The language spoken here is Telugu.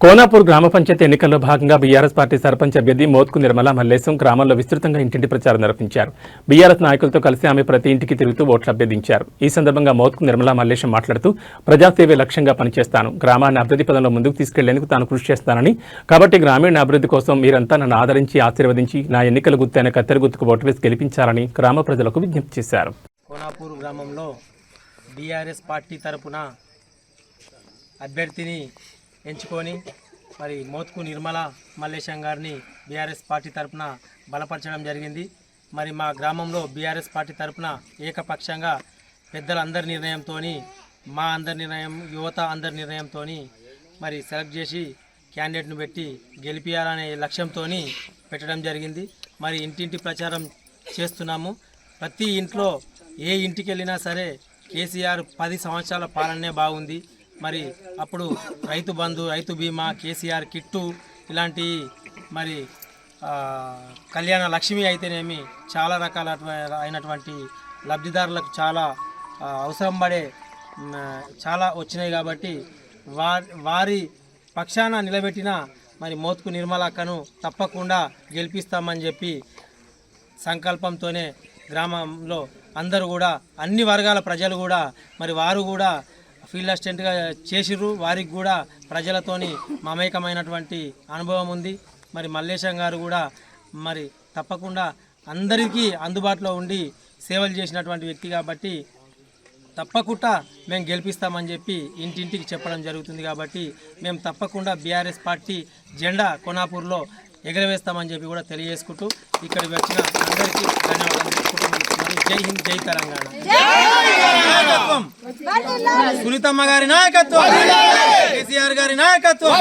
కోనాపూర్ గ్రామ పంచాయతీ ఎన్నికల్లో భాగంగా బీఆర్ఎస్ పార్టీ సర్పంచ్ అభ్యర్థి మోత్కు నిర్మల మల్లేశం గ్రామంలో విస్తృతంగా ఇంటింటి ప్రచారం నిర్వహించారు. బీఆర్ఎస్ నాయకులతో కలిసి ఆమె ప్రతి ఇంటికి తిరుగుతూ ఓట్లు అభ్యర్థించారు. ఈ సందర్భంగా మోత్కు నిర్మల మల్లేశం మాట్లాడుతూ ప్రజాసేవే లక్ష్యంగా పనిచేస్తాను, గ్రామాన్ని అభివృద్ధి పదంలో ముందుకు తీసుకెళ్లేందుకు తాను కృషి చేస్తానని, కాబట్టి గ్రామీణ అభివృద్ధి కోసం మీరంతా నన్ను ఆదరించి ఆశీర్వదించి నా ఎన్నికల గుర్తైన కత్తెర గుర్తుకు ఓటు వేసి గెలిపించాలని గ్రామ ప్రజలకు విజ్ఞప్తి చేశారు. కోనాపూర్ గ్రామంలో బీఆర్ఎస్ పార్టీ తరపున అభ్యర్థిని ఎంచుకొని మరి మోత్కు నిర్మల మల్లేశం గారిని బీఆర్ఎస్ పార్టీ తరపున బలపరచడం జరిగింది. మరి మా గ్రామంలో బీఆర్ఎస్ పార్టీ తరపున ఏకపక్షంగా పెద్దలందరి నిర్ణయంతో, మా అందరి నిర్ణయం, యువత అందరి నిర్ణయంతో మరి సెలెక్ట్ చేసి క్యాండిడేట్ను పెట్టి గెలిపించాలనే లక్ష్యంతో పెట్టడం జరిగింది. మరి ఇంటింటి ప్రచారం చేస్తున్నాము. ప్రతి ఇంట్లో ఏ ఇంటికి వెళ్ళినా సరే కేసీఆర్ 10 సంవత్సరాల పాలనే బాగుంది. మరి అప్పుడు రైతు బంధు, రైతు బీమా, కేసీఆర్ కిట్టు ఇలాంటి మరి కళ్యాణ లక్ష్మి అయితేనేమి చాలా రకాల అయినటువంటి లబ్ధిదారులకు చాలా అవసరం పడే చాలా వచ్చినాయి. కాబట్టి వారి పక్షాన నిలబెట్టిన మరి మోత్కు నిర్మలక్కను తప్పకుండా గెలిపిస్తామని చెప్పి సంకల్పంతోనే గ్రామంలో అందరూ కూడా అన్ని వర్గాల ప్రజలు కూడా మరి వారు కూడా ఫీల్డ్ అసిస్టెంట్గా చేసిర్రు. వారికి కూడా ప్రజలతోని మమేకమైనటువంటి అనుభవం ఉంది. మరి మల్లేశం గారు కూడా మరి తప్పకుండా అందరికీ అందుబాటులో ఉండి సేవలు చేసినటువంటి వ్యక్తి కాబట్టి తప్పకుండా మేము గెలిపిస్తామని చెప్పి ఇంటింటికి చెప్పడం జరుగుతుంది. కాబట్టి మేము తప్పకుండా బీఆర్ఎస్ పార్టీ జెండా కోనాపూర్లో ఎగరవేస్తామని చెప్పి కూడా తెలియజేసుకుంటూ ఇక్కడికి వచ్చిన అందరికీ ధన్యవాదాలు తెలుపుకుంటున్నాను. జై హింద్, జై తెలంగాణ. సునీతమ్మ గారి నాయకత్వం, కేసీఆర్ గారి నాయకత్వం.